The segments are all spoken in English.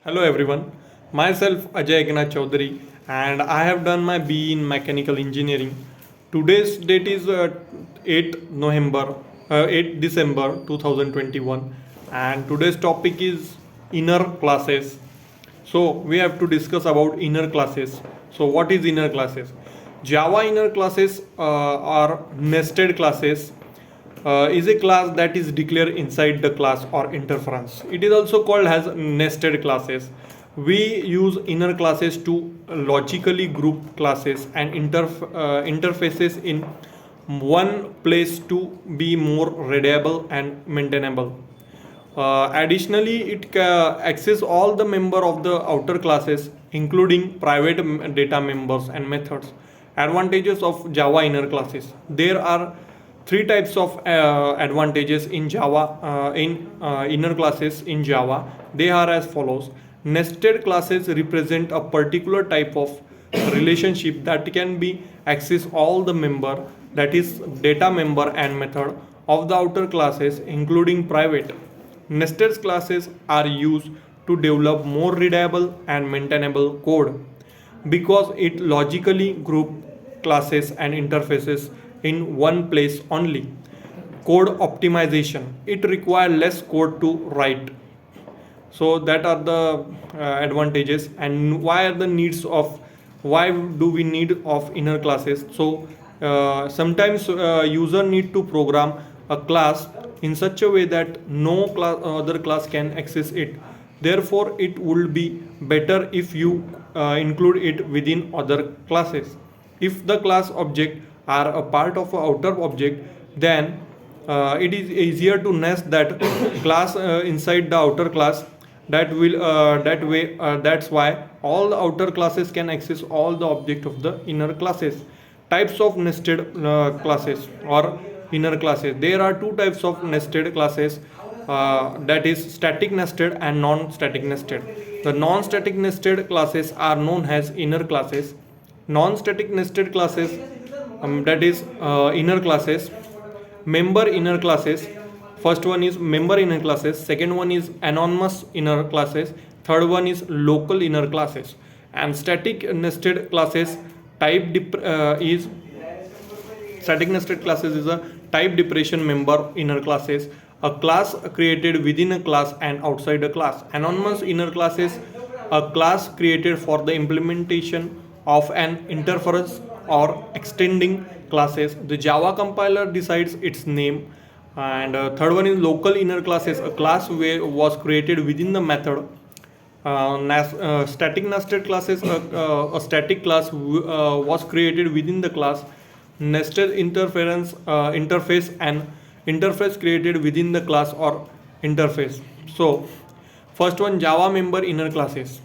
Hello everyone, myself Ajay Eknath Chaudhary and I have done my BE in Mechanical Engineering. Today's date is 8 November, 8 December 2021 and today's topic is inner classes. So we have to discuss about inner classes. So what is inner classes? Java inner classes are nested classes is a class that is declared inside the class or interference. It is also called as nested classes. We use inner classes to logically group classes and interfaces in one place to be more readable and maintainable. Additionally, it access all the member of the outer classes, including private data members and methods. Advantages of Java inner classes. There are three types of advantages in Java in inner classes in Java. They are as follows. Nested classes represent a particular type of relationship that can be access all the member, that is data member and method of the outer classes, including private. Nested classes are used to develop more readable and maintainable code because it logically group classes and interfaces in one place only. Code optimization. It requires less code to write. So that are the advantages. And why are the needs of, why do we need of inner classes? So sometimes user need to program a class in such a way that no other class can access it. Therefore it would be better if you include it within other classes. If the class object are a part of a outer object, then it is easier to nest that class inside the outer class. That's why all the outer classes can access all the object of the inner classes. Types of nested classes or inner classes. There are two types of nested classes, that is static nested and non-static nested. The non-static nested classes are known as inner classes. Non-static nested classes, that is inner classes. Member inner classes. First one is member inner classes, second one is anonymous inner classes, third one is local inner classes. And static nested classes is static nested classes is a type depression member inner classes, a class created within a class and outside a class. Anonymous inner classes, a class created for the implementation of an interference or extending classes. The Java compiler decides its name. And third one is local inner classes, a class was created within the method. Static nested classes, a static class was created within the class. Nested interface and interface created within the class or interface. So first one, Java member inner classes,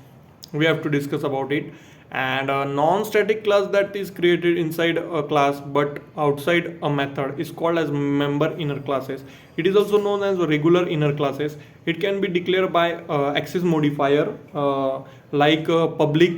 we have to discuss about it. And a non-static class that is created inside a class but outside a method is called as member inner classes. It is also known as regular inner classes. It can be declared by access modifier like public,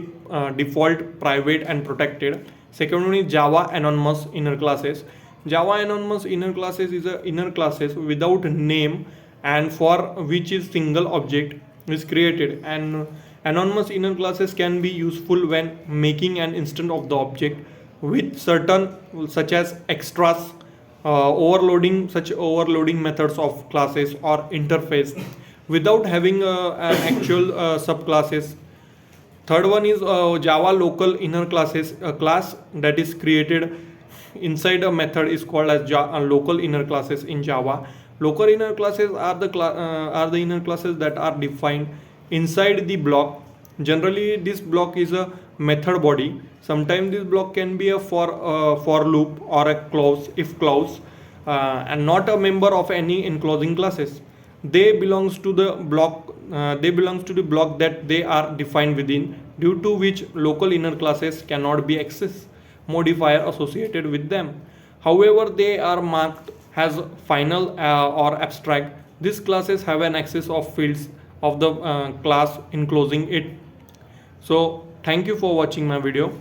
default, private and protected. Second one is Java anonymous inner classes. Java anonymous inner classes is a inner classes without name and for which is single object is created. And anonymous inner classes can be useful when making an instance of the object with certain such as extras, overloading methods of classes or interface without having an actual subclasses. Third one is Java local inner classes, a class that is created inside a method is called as local inner classes in Java. Local inner classes are the inner classes that are defined inside the block. Generally this block is a method body. Sometimes this block can be a for loop or a clause if clause, and not a member of any enclosing classes. They belongs to the block that they are defined within, due to which local inner classes cannot be accessed modifier associated with them. However, they are marked as final or abstract. These classes have an access of fields of the class enclosing it. So thank you for watching my video.